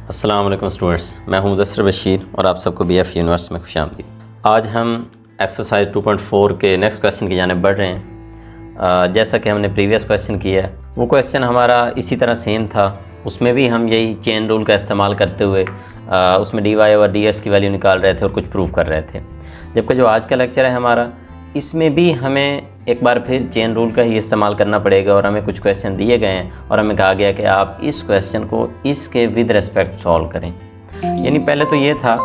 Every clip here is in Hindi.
अस्सलाम वालेकुम स्टूडेंट्स, मैं हूं मुदस्सिर बशीर और आप सबको BF यूनिवर्स में खुशामदीद। आज हम एक्सरसाइज 2.4 के नेक्स्ट क्वेश्चन की जानिब बढ़ रहे हैं। जैसा कि हमने प्रीवियस क्वेश्चन किया, वो क्वेश्चन हमारा इसी तरह सेम था। उसमें भी हम यही चेन रूल का इस्तेमाल करते हुए उसमें dy और dx की वैल्यू निकाल रहे थे और कुछ प्रूव कर रहे थे। जबकि जो आज का लेक्चर है हमारा, इसमें भी हमें एक बार फिर चेन रूल का ही इस्तेमाल करना पड़ेगा और हमें कुछ क्वेश्चन दिए गए हैं और हमें कहा गया कि आप इस क्वेश्चन को इसके विद रेस्पेक्ट सॉल्व करें। यानी पहले तो ये था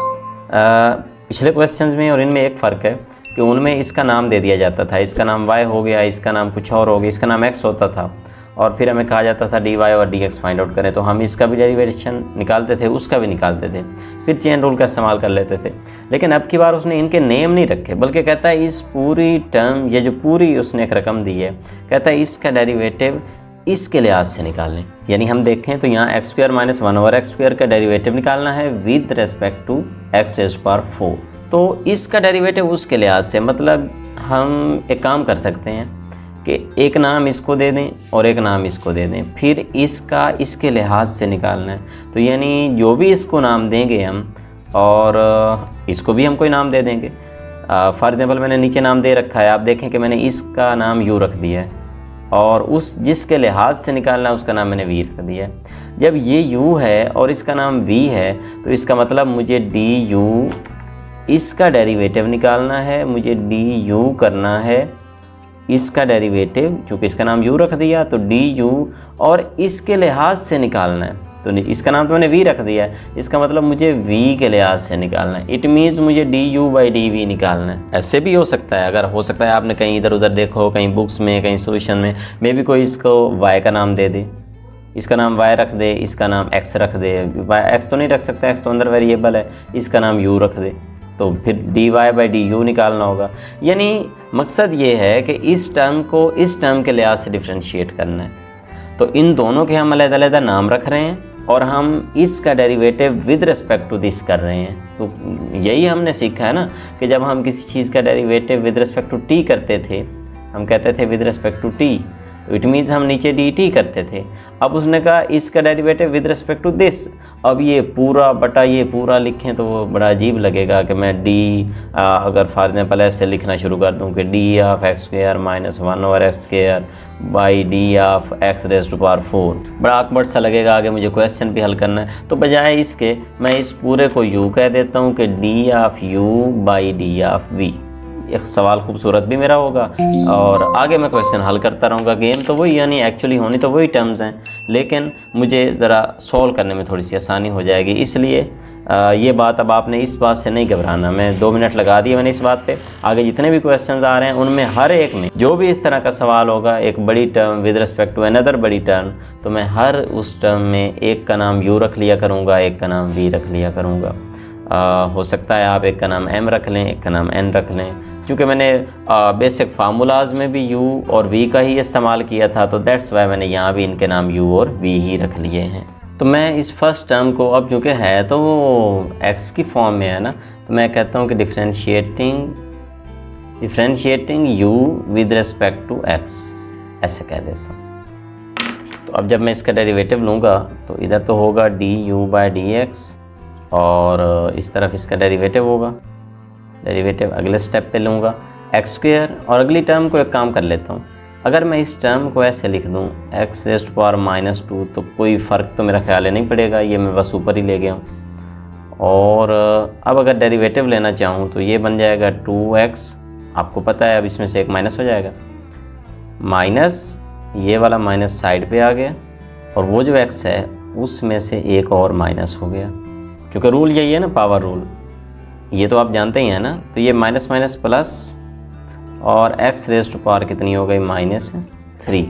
पिछले क्वेश्चंस में और इनमें एक फ़र्क है कि उनमें इसका नाम दे दिया जाता था, इसका नाम y हो गया, इसका नाम कुछ और हो गया, इसका नाम x होता था और फिर हमें कहा जाता था dy और dx फाइंड आउट करें, तो हम इसका भी डेरिवेशन निकालते थे, उसका भी निकालते थे, फिर चेन रूल का इस्तेमाल कर लेते थे। लेकिन अब की बार उसने इनके नेम नहीं रखे, बल्कि कहता है इस पूरी टर्म, ये जो पूरी उसने एक रकम दी है, कहता है इसका डेरिवेटिव इसके लिहाज से निकालें। यानी हम देखें तो यहाँ x² - 1/x² का डेरिवेटिव निकालना है विद रेस्पेक्ट टू x⁴। तो इसका डेरिवेटिव उसके लिहाज से, मतलब हम एक काम कर सकते हैं कि एक नाम इसको दे दें और एक नाम इसको दे दें, फिर इसका इसके लिहाज से निकालना है। तो यानी जो भी इसको नाम देंगे हम और इसको भी हम कोई नाम दे देंगे। फॉर एग्ज़ाम्पल मैंने नीचे नाम दे रखा है, आप देखें कि मैंने इसका नाम u रख दिया है और उस जिसके लिहाज से निकालना है उसका नाम मैंने v रख दिया है। जब ये u है और इसका नाम v है तो इसका मतलब मुझे du इसका डेरिवेटिव निकालना है, मुझे du करना है इसका डेरिवेटिव, चूँकि इसका नाम u रख दिया तो du और इसके लिहाज से निकालना है। तो इसका नाम तो मैंने v रख दिया है, इसका मतलब मुझे v के लिहाज से निकालना है। इट मीन्स मुझे du/dv निकालना है। ऐसे भी हो सकता है, अगर हो सकता है आपने कहीं इधर उधर देखो, कहीं बुक्स में, कहीं सोल्यूशन में, मे भी कोई इसको y का नाम दे दे, इसका नाम y रख दे, इसका नाम x रख दे। x तो नहीं रख सकता, x तो अंदर वेरिएबल है, इसका नाम u रख दे, तो फिर dy/du निकालना होगा। यानी मकसद ये है कि इस टर्म को इस टर्म के लिहाज से डिफ्रेंशिएट करना है। तो इन दोनों के हम अलग-अलग नाम रख रहे हैं और हम इसका derivative with respect to this कर रहे हैं। तो यही हमने सीखा है ना कि जब हम किसी चीज़ का derivative with respect to t करते थे, हम कहते थे विद रिस्पेक्ट टू t, तो इट मीन्स हम नीचे dt करते थे। अब उसने कहा इसका derivative with respect to this. अब ये पूरा बटा ये पूरा लिखें तो वो बड़ा अजीब लगेगा कि मैं अगर फॉर एग्जाम्पल ऐसे लिखना शुरू कर दूं कि d(x² - 1/x² बाई d(x⁴)। बड़ा awkward सा लगेगा, आगे मुझे क्वेश्चन भी हल करना है। तो बजाय इसके मैं इस पूरे को u कह देता हूँ कि d(u/d)v। एक सवाल खूबसूरत भी मेरा होगा और आगे मैं क्वेश्चन हल करता रहूँगा। गेम तो वही, यानी एक्चुअली होनी तो वही टर्म्स हैं, लेकिन मुझे ज़रा सॉल्व करने में थोड़ी सी आसानी हो जाएगी। इसलिए ये बात, अब आपने इस बात से नहीं घबराना। मैं 2 मिनट लगा दिए मैंने इस बात पे। आगे जितने भी क्वेश्चंस आ रहे हैं उनमें हर एक में जो भी इस तरह का सवाल होगा, एक बड़ी term with respect to another बड़ी टर्म, तो मैं हर उस टर्म में एक का नाम u रख लिया करूँगा, एक का नाम v रख लिया करूँगा। हो सकता है आप एक का नाम m रख लें, एक का नाम n रख लें। क्योंकि मैंने बेसिक फार्मूलाज में भी u और v का ही इस्तेमाल किया था, तो दैट्स वाई मैंने यहाँ भी इनके नाम u और v ही रख लिए हैं। तो मैं इस फर्स्ट टर्म को, अब चूँकि है तो वो x की फॉर्म में है ना, तो मैं कहता हूँ कि differentiating u with respect to x, ऐसे कह देता हूँ। तो अब जब मैं इसका डेरिवेटिव लूँगा तो इधर तो होगा du/dx और इस तरफ इसका डेरिवेटिव होगा। डेरिवेटिव अगले स्टेप पे लूँगा x², और अगली टर्म को एक काम कर लेता हूँ। अगर मैं इस टर्म को ऐसे लिख दूँ x⁻² तो कोई फ़र्क तो मेरा ख्याल है नहीं पड़ेगा, ये मैं बस ऊपर ही ले गया हूँ। और अब अगर डेरिवेटिव लेना चाहूँ तो ये बन जाएगा 2x। आपको पता है अब इसमें से एक माइनस हो जाएगा, माइनस ये वाला माइनस साइड पे आ गया और वो जो x है उसमें से एक और माइनस हो गया, क्योंकि रूल यही है ना, पावर रूल, ये तो आप जानते ही हैं ना। तो ये माइनस माइनस प्लस और x⁻⁴ कितनी हो गई, -3।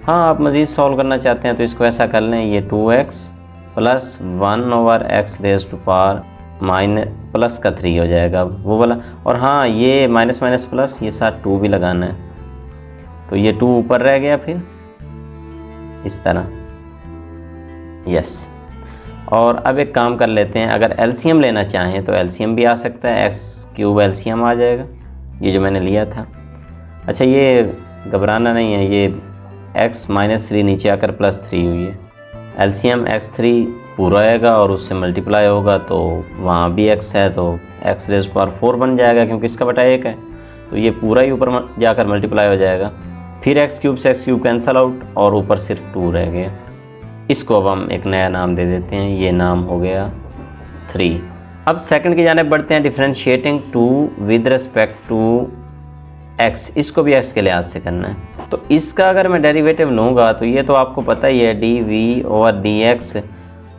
हाँ, आप मज़ीद सॉल्व करना चाहते हैं तो इसको ऐसा कर लें, ये 2x + 1/x⁻⁴ प्लस का 3 हो जाएगा वो वाला। और हाँ, ये माइनस माइनस प्लस, ये साथ 2 भी लगाना है, तो ये 2 ऊपर रह गया फिर इस तरह, यस। और अब एक काम कर लेते हैं, अगर एलसीएम लेना चाहें तो एलसीएम भी आ सकता है, x³ एलसीएम आ जाएगा, ये जो मैंने लिया था। अच्छा, ये घबराना नहीं है, ये x - 3 नीचे आकर +3 हुई है। एलसीएम x3 पूरा आएगा और उससे मल्टीप्लाई होगा तो वहाँ भी x है तो x रेज़ टू पावर 4 बन जाएगा, क्योंकि इसका बटा 1 है तो ये पूरा ही ऊपर जाकर मल्टीप्लाई हो जाएगा। फिर x क्यूब से x क्यूब कैंसिल आउट और ऊपर सिर्फ 2 रह गया। इसको अब हम एक नया नाम दे देते हैं, ये नाम हो गया 3। अब सेकंड की जाने बढ़ते हैं, differentiating 2 with respect to x। इसको भी x के लिहाज से करना है। तो इसका अगर मैं डेरिवेटिव लूँगा तो ये तो आपको पता ही है dv over dx,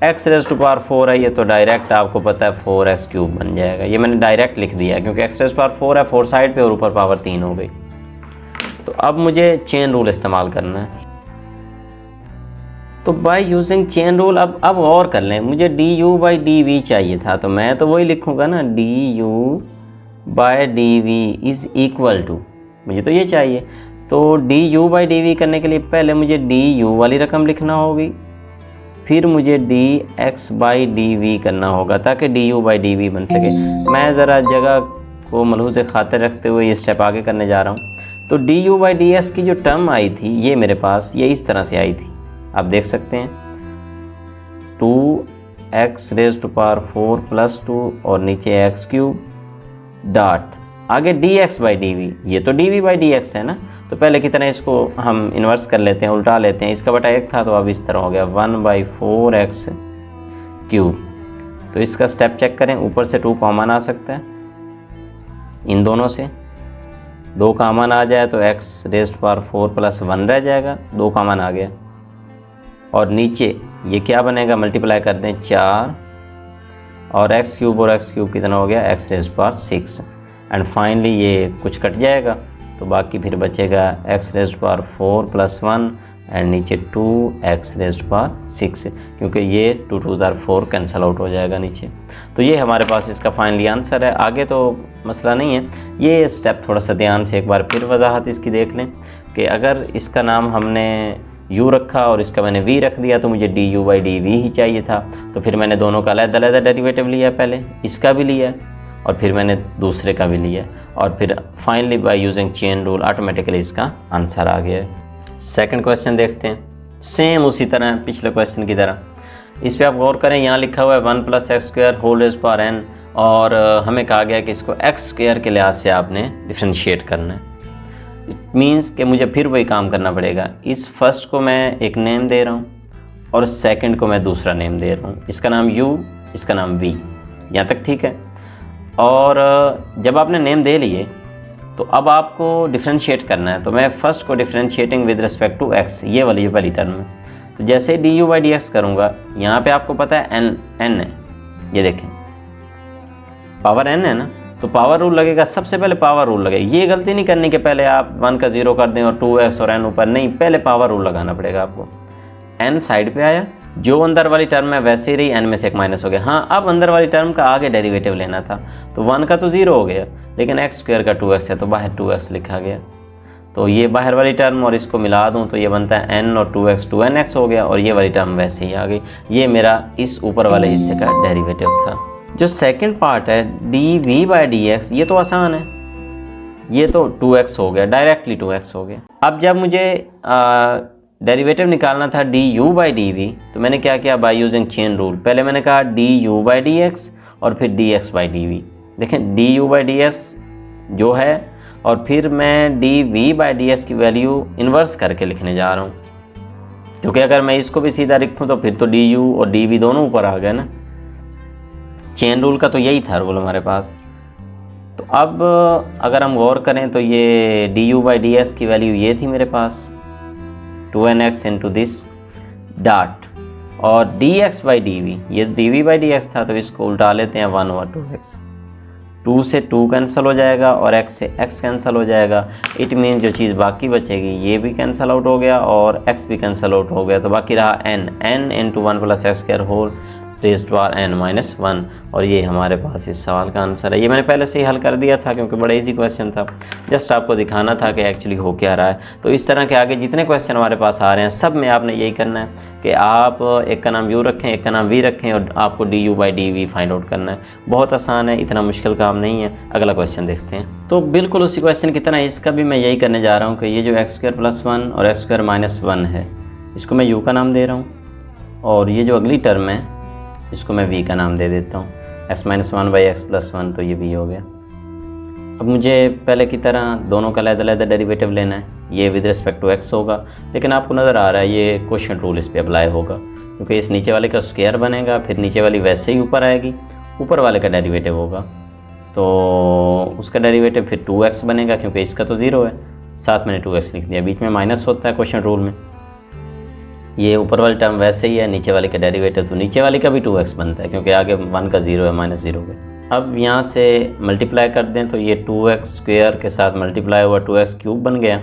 x raise to power 4 है, ये तो डायरेक्ट आपको पता है 4x क्यूब बन जाएगा। ये मैंने डायरेक्ट लिख दिया है क्योंकि x रेज़ टू पावर 4 है, 4 साइड पे और ऊपर पावर 3 हो गई। तो अब मुझे चेन रूल इस्तेमाल करना है। तो बाय यूजिंग चेन रूल अब और कर लें, मुझे du/dv चाहिए था तो मैं तो वही लिखूँगा ना, du/dv इज़ इक्वल टू, मुझे तो ये चाहिए। तो du/dv करने के लिए पहले मुझे du वाली रकम लिखना होगी, फिर मुझे dx/dv करना होगा ताकि du/dv बन सके। मैं ज़रा जगह को मलहूज़ खातिर रखते हुए ये स्टेप आगे करने जा रहा हूँ। तो du/ds की जो टर्म आई थी ये मेरे पास ये इस तरह से आई थी, आप देख सकते हैं 2x रेज़ टू पावर 4 + 2 और नीचे x क्यूब डॉट आगे dx/dv, ये तो dv/dx है ना। तो पहले की तरह इसको हम इन्वर्स कर लेते हैं, उल्टा लेते हैं। इसका बटा 1 था तो अब इस तरह हो गया 1/4x क्यूब। तो इसका स्टेप चेक करें, ऊपर से 2 कॉमन आ सकता है, इन दोनों से 2 कॉमन आ जाए तो x रेज़ टू पावर 4 + 1 रह जाएगा, 2 कॉमन आ गया। और नीचे ये क्या बनेगा, मल्टीप्लाई कर दें 4 और x क्यूब और x क्यूब कितना हो गया x raise to power 6। And finally ये कुछ कट जाएगा तो बाकी फिर बचेगा x raise to power 4 + 1 and नीचे 2x रेज़ टू पावर 6, क्योंकि ये 2 2 4 कैंसिल आउट हो जाएगा नीचे। तो ये हमारे पास इसका फाइनली आंसर है। आगे तो मसला नहीं है, ये स्टेप थोड़ा सा ध्यान से एक बार फिर वजाहत इसकी देख लें कि अगर इसका नाम हमने u रखा और इसका मैंने v रख दिया तो मुझे du/dv ही चाहिए था। तो फिर मैंने दोनों का अलग-अलग डेरिवेटिव लिया, पहले इसका भी लिया और फिर मैंने दूसरे का भी लिया और फिर finally bye using chain rule automatically इसका आंसर आ गया है। सेकंड क्वेश्चन देखते हैं, सेम उसी तरह पिछले क्वेश्चन की तरह। इस पे आप गौर करें, यहाँ लिखा हुआ है 1 + x² whole rays power n और हमें कहा गया कि इसको x² के लिहाज से आपने डिफ्रेंशिएट करना है। इट मीन्स कि मुझे फिर वही काम करना पड़ेगा। इस फर्स्ट को मैं एक नेम दे रहा हूँ और सेकंड को मैं दूसरा नेम दे रहा हूँ, इसका नाम u, इसका नाम v। यहाँ तक ठीक है। और जब आपने नेम दे लिए तो अब आपको डिफ्रेंशिएट करना है। तो मैं फ़र्स्ट को differentiating with respect to x, ये वाली जो पहली टर्म है, तो जैसे du/dx करूँगा, यहाँ पे आपको पता है n है, ये देखें पावर n है ना, तो पावर रूल लगेगा, सबसे पहले पावर रूल लगेगा। ये गलती नहीं करनी कि पहले आप 1 का 0 कर दें और 2x और n ऊपर, नहीं, पहले पावर रूल लगाना पड़ेगा आपको। n साइड पे आया, जो अंदर वाली टर्म है वैसे ही रही, n में से एक माइनस हो गया। हाँ, अब अंदर वाली टर्म का आगे डेरिवेटिव लेना था, तो 1 का तो 0 हो गया, लेकिन x² का 2x है तो बाहर 2x लिखा गया। तो ये बाहर वाली टर्म और इसको मिला दूँ तो ये बनता है n और 2x 2nx हो गया और ये वाली टर्म वैसे ही आ गई। ये मेरा इस ऊपर वाले हिस्से का डेरिवेटिव था। जो सेकंड पार्ट है dv/dx, ये तो आसान है, ये तो 2x हो गया, डायरेक्टली 2x हो गया। अब जब मुझे डेरिवेटिव निकालना था du/dv, तो मैंने क्या किया, बाय यूजिंग चेन रूल। पहले मैंने कहा du/dx और फिर dx/dv। देखें du/ds जो है और फिर मैं dv/ds की वैल्यू इन्वर्स करके लिखने जा रहा हूँ, क्योंकि अगर मैं इसको भी सीधा लिखूँ तो फिर तो du और dv दोनों ऊपर आ गए ना। चेन रूल का तो यही था रूल हमारे पास। तो अब अगर हम गौर करें तो ये du/ds की वैल्यू ये थी मेरे पास 2nx इंटू दिस डॉट, और dx/dv ये dv/dx था, तो इसको उल्टा लेते हैं 1/2x। 2 से 2 कैंसिल हो जाएगा और x से x कैंसिल हो जाएगा। इट मीन जो चीज़ बाकी बचेगी ये भी कैंसिल आउट हो गया और x भी कैंसिल आउट हो गया, तो बाकी रहा n into 1 + x² whole raise to power n-1, और ये हमारे पास इस सवाल का आंसर है। ये मैंने पहले से ही हल कर दिया था क्योंकि बड़ा इजी क्वेश्चन था, जस्ट आपको दिखाना था कि एक्चुअली हो क्या रहा है। तो इस तरह के आगे जितने क्वेश्चन हमारे पास आ रहे हैं सब में आपने यही करना है कि आप एक का नाम u रखें, एक का नाम v रखें और आपको du/dv फाइंड आउट करना है। बहुत आसान है, इतना मुश्किल काम नहीं है। अगला क्वेश्चन देखते हैं। तो बिल्कुल उसी क्वेश्चन की तरह इसका भी मैं यही करने जा रहा हूँ कि ये जो x² + 1 और x² - 1 है, इसको मैं u का नाम दे रहा हूँ, और ये जो अगली टर्म है इसको मैं v का नाम दे देता हूँ, x minus one by x plus one, तो ये v हो गया। अब मुझे पहले की तरह दोनों का अलग-अलग डेरिवेटिव लेना है, ये विद रिस्पेक्ट टू x होगा, लेकिन आपको नज़र आ रहा है ये क्वोशिएंट रूल इस पर अप्लाई होगा, क्योंकि इस नीचे वाले का स्क्वायर बनेगा, फिर नीचे वाली वैसे ही ऊपर आएगी, ऊपर वाले का डेरिवेटिव होगा, तो उसका डेरिवेटिव फिर 2x बनेगा, क्योंकि इसका तो 0 है, साथ मैंने 2x लिख दिया, बीच में माइनस होता है क्वोशिएंट रूल में। ये ऊपर वाली टर्म वैसे ही है, नीचे वाले का डेरिवेटिव, तो नीचे वाले का भी 2x बनता है, क्योंकि आगे 1 का 0 है, माइनस 0 पे। अब यहाँ से मल्टीप्लाई कर दें तो ये 2x स्क्वायर के साथ मल्टीप्लाई हुआ 2x क्यूब बन गया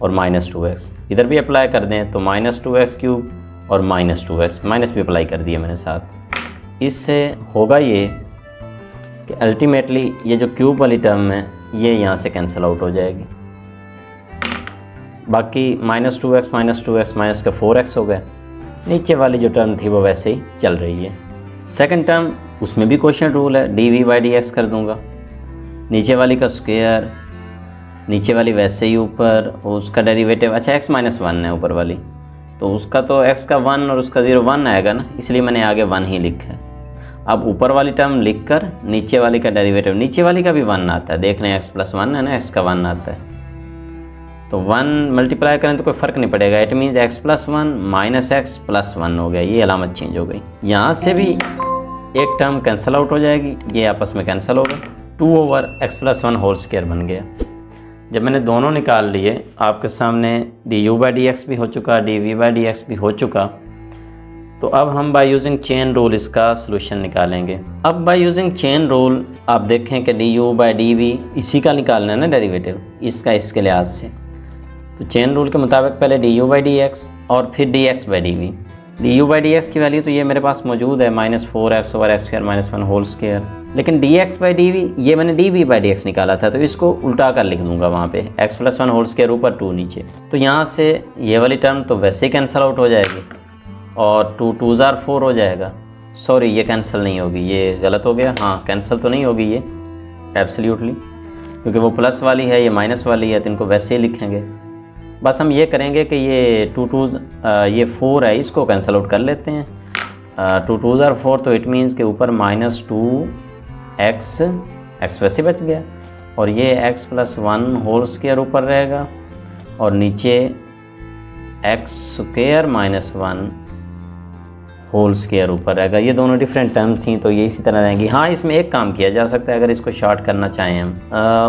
और माइनस 2x। इधर भी अप्लाई कर दें तो माइनस 2x क्यूब और माइनस 2x, माइनस भी अप्लाई कर दिया मैंने साथ। इससे होगा ये कि अल्टीमेटली ये जो क्यूब वाली टर्म है ये यहाँ से कैंसिल आउट हो जाएगी, बाकी माइनस 2x माइनस का 4x हो गया। नीचे वाली जो टर्म थी वो वैसे ही चल रही है। सेकंड टर्म उसमें भी क्वोशिएंट रूल है, डी बाई डी एक्स कर दूंगा, नीचे वाली का स्क्वायर, नीचे वाली वैसे ही ऊपर, उसका डेरिवेटिव, अच्छा x माइनस वन है ऊपर वाली, तो उसका तो x का 1 और उसका 0 1 आएगा ना, इसलिए मैंने आगे 1 ही लिखा है। अब ऊपर वाली टर्म लिख कर नीचे वाली का डेरिवेटिव, नीचे वाली का भी 1 आता है, देख रहे हैं x प्लस 1 है ना, x का 1 आता है, तो 1 मल्टीप्लाई करें तो कोई फ़र्क नहीं पड़ेगा, it means x plus 1 minus x plus 1 हो गया, ये अलामत चेंज हो गई। यहाँ से भी एक टर्म कैंसिल आउट हो जाएगी, ये आपस में कैंसिल होगा, 2 over x plus 1 whole square बन गया। जब मैंने दोनों निकाल लिए, आपके सामने d u by d x भी हो चुका, d v by d x भी हो चुका, तो अब हम बाय यूजिंग चेन रूल इसका सलूशन निकालेंगे। अब बाय यूजिंग चेन रूल आप देखें कि d u by d v इसी का निकालना है ना डेरिवेटिव, इसका इसके लिहाज से, तो चेन रूल के मुताबिक पहले d u by d x और फिर d x by d v. D u by d x की वैल्यू तो ये मेरे पास मौजूद है, minus 4x over x square minus 1 whole square, लेकिन d x by d v ये मैंने d v by d x निकाला था, तो इसको उल्टा कर लिख दूंगा वहाँ पे, x प्लस 1 होल स्क्वायर ऊपर 2 नीचे, तो यहाँ से ये वाली टर्म तो वैसे ही कैंसिल आउट हो जाएगी और 2 2 ज़ार 4 हो जाएगा। सॉरी ये कैंसिल नहीं होगी, ये गलत हो गया, हाँ कैंसिल तो नहीं होगी ये एब्सोल्युटली, क्योंकि वो प्लस वाली है ये माइनस वाली है, तो इनको वैसे ही लिखेंगे। बस हम ये करेंगे कि ये 2 2 ये 4 है, इसको कैंसिल आउट कर लेते हैं, 2 2 ज़ार 4, तो इट मीन्स के ऊपर माइनस 2x वैसे बच गया और ये x प्लस 1 होल स्क्वायर ऊपर रहेगा और नीचे x square minus 1 whole square ऊपर रहेगा। ये दोनों डिफरेंट टर्म थी तो ये इसी तरह रहेंगी। हाँ इसमें एक काम किया जा सकता है अगर इसको शॉर्ट करना चाहें हम,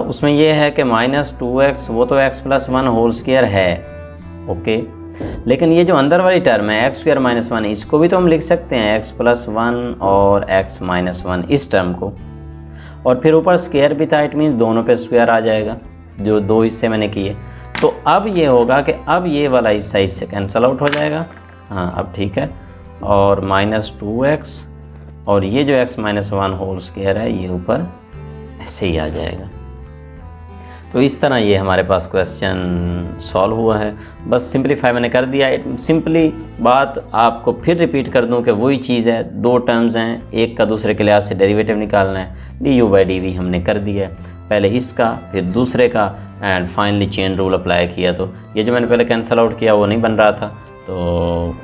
उसमें ये है कि माइनस 2x वो तो x प्लस 1 होल स्क्वायर है, ओके, लेकिन ये जो अंदर वाली टर्म है x स्क्वायर माइनस 1 इसको भी तो हम लिख सकते हैं x प्लस 1 और x माइनस 1 इस टर्म को, और फिर ऊपर स्क्वायर भी था, इट मीन्स दोनों पे स्क्वायर आ जाएगा जो दो हिस्से मैंने किए। तो अब ये होगा कि अब ये वाला हिस्सा इससे कैंसिल आउट हो जाएगा, हाँ अब ठीक है, और माइनस 2x और ये जो x माइनस 1 होल स्क्वायर है ये ऊपर ऐसे ही आ जाएगा। तो इस तरह ये हमारे पास क्वेश्चन सॉल्व हुआ है। बस सिंपलीफाई मैंने कर दिया। सिंपली बात आपको फिर रिपीट कर दूं कि वही चीज़ है, दो टर्म्स हैं, एक का दूसरे के लिहाज से डेरिवेटिव निकालना है, d u by d v हमने कर दिया है, पहले इसका फिर दूसरे का and finally chain rule apply किया। तो ये जो मैंने पहले कैंसिल आउट किया वो नहीं बन रहा था, तो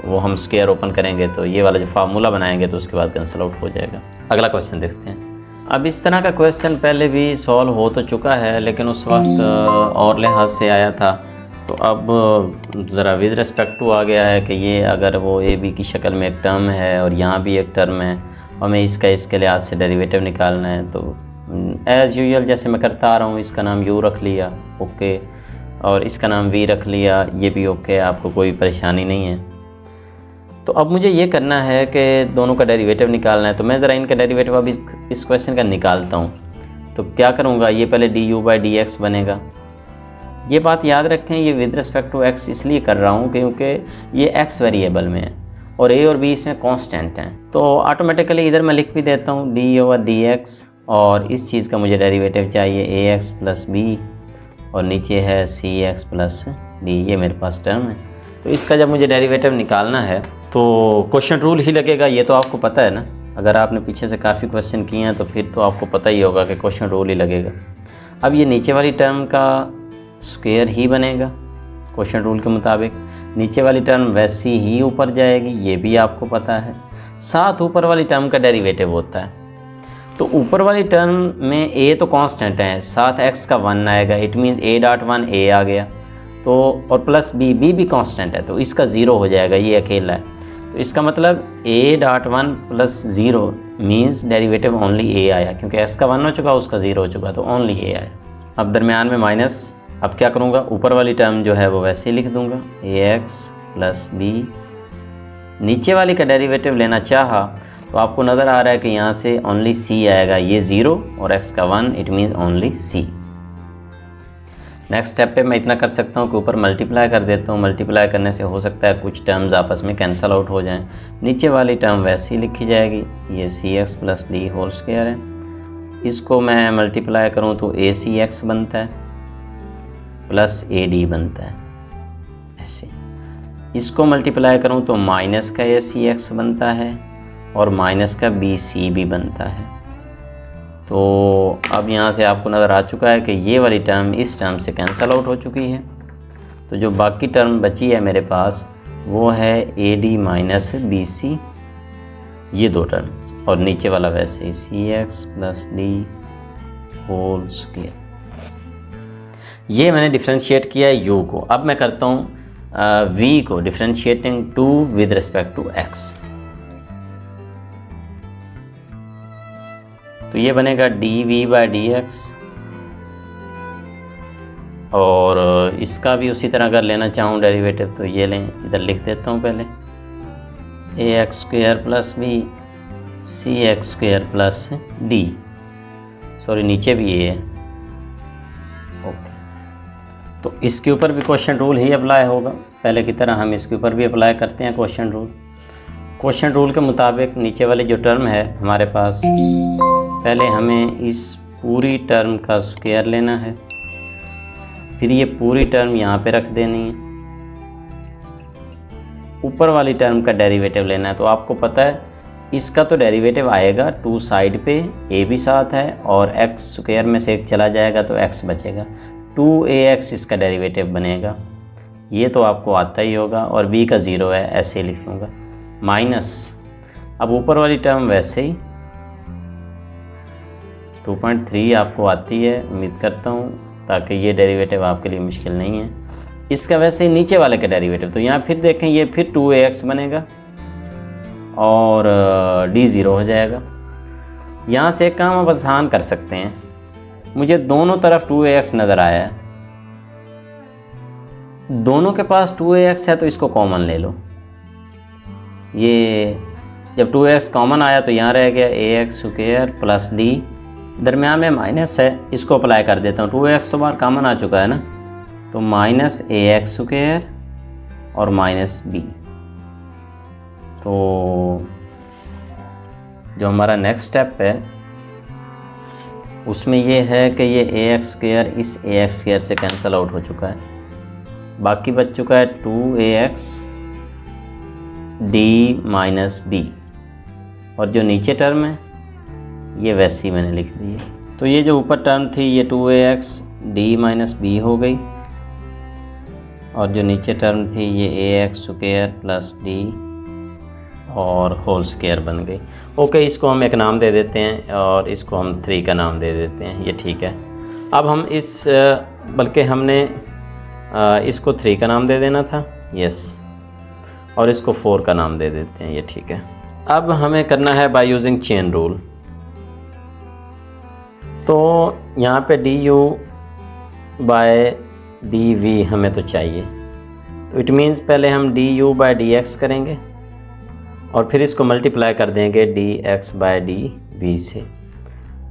वो हम स्क्वायर ओपन करेंगे तो ये वाला जो फार्मूला बनाएंगे तो उसके बाद कैंसिल आउट हो जाएगा। अगला क्वेश्चन देखते हैं। अब इस तरह का क्वेश्चन पहले भी सॉल्व हो तो चुका है लेकिन उस वक्त और लिहाज से आया था, तो अब ज़रा विद रिस्पेक्ट टू आ गया है कि ये अगर वो ए बी की शक्ल में एक टर्म है और यहाँ भी एक टर्म है और हमें इसका इसके लिहाज से डेरिवेटिव निकालना है, तो एज़ यूजुअल जैसे मैं करता आ रहा हूँ, इसका नाम यू रख लिया, ओके, और इसका नाम वी रख लिया, ये भी ओके, आपको कोई परेशानी नहीं है। तो अब मुझे ये करना है कि दोनों का डेरिवेटिव निकालना है, तो मैं ज़रा इनका डेरिवेटिव अभी इस क्वेश्चन का निकालता हूँ। तो क्या करूँगा, ये पहले d u by d x बनेगा। ये बात याद रखें, ये विद रिस्पेक्ट टू एक्स इसलिए कर रहा हूँ क्योंकि ये एक्स वेरिएबल में है और ए और बी इसमें कांस्टेंट हैं, तो ऑटोमेटिकली इधर मैं लिख भी देता हूँ डी ओवर डी एक्स, और इस चीज़ का मुझे डेरिवेटिव चाहिए ए एक्स प्लस बी और नीचे है सी एक्स प्लस डी, ये मेरे पास टर्म है। तो इसका जब मुझे डेरिवेटिव निकालना है तो क्वेश्चन रूल ही लगेगा, ये तो आपको पता है ना, अगर आपने पीछे से काफ़ी क्वेश्चन किए हैं तो फिर तो आपको पता ही होगा कि क्वेश्चन रूल ही लगेगा। अब ये नीचे वाली टर्म का स्क्वायर ही बनेगा क्वेश्चन रूल के मुताबिक, नीचे वाली टर्म वैसी ही ऊपर जाएगी, ये भी आपको पता है। साथ ऊपर वाली टर्म का डेरिवेटिव होता है। तो ऊपर वाली टर्म में a तो कांस्टेंट है, साथ x का 1 आएगा, it means a dot 1 a आ गया, तो और प्लस b भी कांस्टेंट है, तो इसका 0 हो जाएगा, ये अकेला है। तो इसका मतलब a dot 1 plus 0 means derivative only a आया, क्योंकि x का 1 हो चुका, उसका 0 हो चुका, तो ओनली a आया। अब दरमियान में माइनस, अब क्या करूँगा, ऊपर वाली टर्म जो है वो वैसे ही लिख दूँगा, ax प्लस b। नीचे वाली का डेरिवेटिव लेना चाहा तो आपको नज़र आ रहा है कि यहाँ से ओनली c आएगा, ये 0 और x का 1, it means only c। Next step पे मैं इतना कर सकता हूँ कि ऊपर मल्टीप्लाई कर देता हूँ। मल्टीप्लाई करने से हो सकता है कुछ टर्म्स आपस में कैंसल आउट हो जाएं। नीचे वाली टर्म वैसे ही लिखी जाएगी, ये cx plus d whole square है। इसको मैं मल्टीप्लाई करूँ तो acx बनता है प्लस ad बनता है, ऐसे। इसको मल्टीप्लाई करूँ तो माइनस का acx बनता है और माइनस का bc भी बनता है। तो अब यहाँ से आपको नज़र आ चुका है कि ये वाली टर्म इस टर्म से कैंसल आउट हो चुकी है। तो जो बाकी टर्म बची है मेरे पास वो है ad माइनस bc, ये दो टर्म, और नीचे वाला वैसे ही cx plus d whole square. ये मैंने डिफ्रेंशिएट किया है u को। अब मैं करता हूँ v को differentiating 2 with respect to x। तो ये बनेगा dv बाई डी एक्स, और इसका भी उसी तरह अगर लेना चाहूँ डेरिवेटिव तो ये लें, इधर लिख देता हूँ पहले ax square plus b cx square plus d, sorry नीचे भी ये है, ओके। तो इसके ऊपर भी क्वेश्चन रूल ही अप्लाई होगा, पहले की तरह हम इसके ऊपर भी अप्लाई करते हैं क्वेश्चन रूल। क्वेश्चन रूल के मुताबिक नीचे वाली जो टर्म है हमारे पास, पहले हमें इस पूरी टर्म का स्क्वायर लेना है, फिर ये पूरी टर्म यहाँ पे रख देनी है, ऊपर वाली टर्म का डेरिवेटिव लेना है। तो आपको पता है इसका तो डेरिवेटिव आएगा 2 साइड पे, a भी साथ है और x स्क्वायर में से एक चला जाएगा तो x बचेगा, 2ax इसका डेरिवेटिव बनेगा, ये तो आपको आता ही होगा, और b का 0 है, ऐसे ही लिख लूँगा, माइनस अब ऊपर वाली टर्म वैसे ही 2.3 आपको आती है, उम्मीद करता हूँ, ताकि ये डेरिवेटिव आपके लिए मुश्किल नहीं है। इसका वैसे ही नीचे वाले का डेरिवेटिव, तो यहाँ फिर देखें ये फिर 2ax बनेगा और d 0 हो जाएगा। यहाँ से एक काम आप आसान कर सकते हैं, मुझे दोनों तरफ 2ax नज़र आया है, दोनों के पास 2ax है तो इसको कॉमन ले लो। ये जब 2ax कॉमन आया तो यहाँ रह गया ax स्क्वायर प्लस डी, दरमियान में माइनस है, इसको अप्लाई कर देता हूँ, 2ax तो बाहर कॉमन आ चुका है ना, तो माइनस ax स्क्वायर और माइनस b। तो जो हमारा नेक्स्ट स्टेप है उसमें ये है कि ये ax स्क्वायर इस ax स्क्वायर से कैंसिल आउट हो चुका है, बाकी बच चुका है 2ax d माइनस b, और जो नीचे टर्म है ये वैसी मैंने लिख दी है। तो ये जो ऊपर टर्म थी ये 2ax d माइनस b हो गई, और जो नीचे टर्म थी ये ax स्क्वायर प्लस d और होल स्क्वायर बन गई। ओके, इसको हम एक नाम दे देते हैं और इसको हम 3 का नाम दे देते हैं, ये ठीक है। अब हम इस बल्कि हमने इसको 3 का नाम दे देना था, यस, और इसको 4 का नाम दे देते हैं, ये ठीक है। अब हमें करना है बाय यूजिंग चेन रूल। तो यहाँ पे du बाय dv हमें तो चाहिए, तो इट मीन्स पहले हम du बाय dx करेंगे और फिर इसको मल्टीप्लाई कर देंगे dx बाय dv से।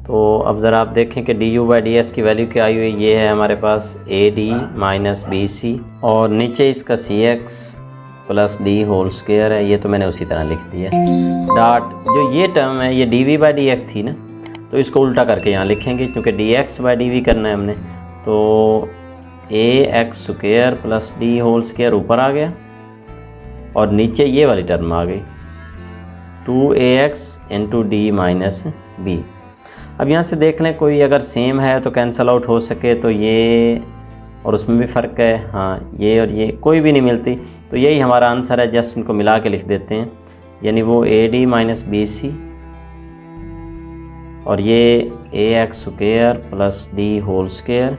तो अब ज़रा आप देखें कि du बाय ds की वैल्यू क्या आई हुई, ये है हमारे पास ad माइनस bc, और नीचे इसका cx plus d whole square है, ये तो मैंने उसी तरह लिख दिया। डॉट जो ये टर्म है ये dv बाय dx थी ना, तो इसको उल्टा करके यहाँ लिखेंगे, क्योंकि dx बाय dv करना है हमने। तो ax square plus d whole square ऊपर आ गया और नीचे ये वाली टर्म आ गई 2ax into D minus B. अब यहाँ से देख लें कोई अगर सेम है तो कैंसल आउट हो सके, तो ये और उसमें भी फ़र्क है, हाँ ये और ये कोई भी नहीं मिलती, तो यही हमारा आंसर है, जस्ट इनको मिला के लिख देते हैं। यानी वो AD माइनस BC और ये AX square plus D whole square,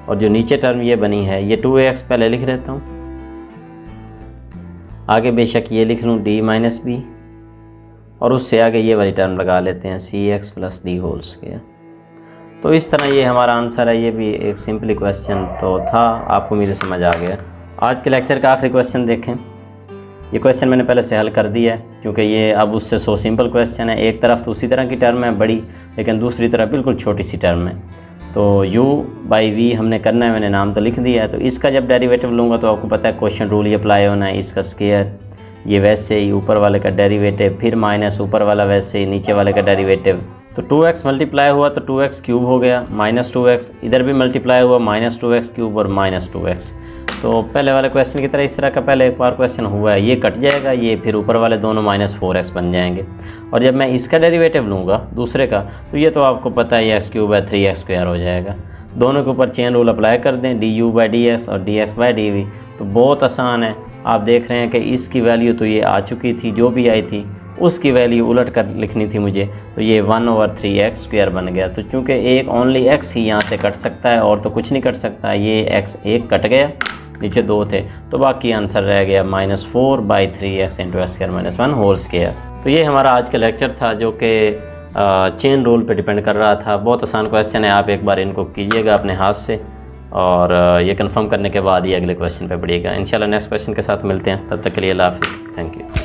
और जो नीचे टर्म ये बनी है ये 2AX पहले लिख देता हूँ, आगे बेशक ये लिख लूँ D माइनस बी, और उससे आगे ये वाली टर्म लगा लेते हैं CX plus D whole square. तो इस तरह ये हमारा आंसर है। ये भी एक सिंपली क्वेश्चन तो था, आपको उम्मीद समझ आ गया। आज के लेक्चर का आखिरी क्वेश्चन देखें। ये क्वेश्चन मैंने पहले से हल कर दिया है क्योंकि ये अब उससे सो सिंपल क्वेश्चन है। एक तरफ तो उसी तरह की टर्म है बड़ी, लेकिन दूसरी तरफ बिल्कुल छोटी सी टर्म है। तो u/v हमने करना है, मैंने नाम तो लिख दिया है। तो इसका जब डेरिवेटिव लूँगा तो आपको पता है क्वेश्चन रूल ही अप्लाई होना है। इसका स्क्वायर, ये वैसे ही ऊपर वाले का डेरिवेटिव, फिर माइनस ऊपर वाला वैसे ही नीचे वाले का डेरिवेटिव। तो 2x मल्टीप्लाई हुआ तो 2x क्यूब हो गया, माइनस 2x, इधर भी मल्टीप्लाई हुआ माइनस 2x क्यूब और माइनस 2x। तो पहले वाले क्वेश्चन की तरह इस तरह का पहले एक बार क्वेश्चन हुआ है, ये कट जाएगा, ये फिर ऊपर वाले दोनों माइनस 4x बन जाएंगे। और जब मैं इसका डेरिवेटिव लूँगा दूसरे का, तो ये तो आपको पता है x क्यूब है 3x स्क्वायर हो जाएगा। दोनों के ऊपर चेन रूल अप्लाई कर दें, du/dx और dx/dv, तो बहुत आसान है। आप देख रहे हैं कि इसकी वैल्यू तो ये आ चुकी थी, जो भी आई थी उसकी वैल्यू उलट कर लिखनी थी मुझे, तो ये 1/3x स्क्वायर बन गया। तो चूँकि एक ओनली x ही यहाँ से कट सकता है और तो कुछ नहीं कट सकता, ये x एक कट गया, नीचे 2 थे, तो बाकी आंसर रह गया -4/3x × x² - 1 होल स्क्वायर। तो ये हमारा आज का लेक्चर था जो कि चेन रूल पे डिपेंड कर रहा था। बहुत आसान क्वेश्चन है, आप एक बार इनको कीजिएगा अपने हाथ से और ये कंफर्म करने के बाद ही अगले क्वेश्चन पे बढ़िएगा। इंशाल्लाह नेक्स्ट क्वेश्चन के साथ मिलते हैं, तब तक के लिए अल्लाह हाफ़िज़, थैंक यू।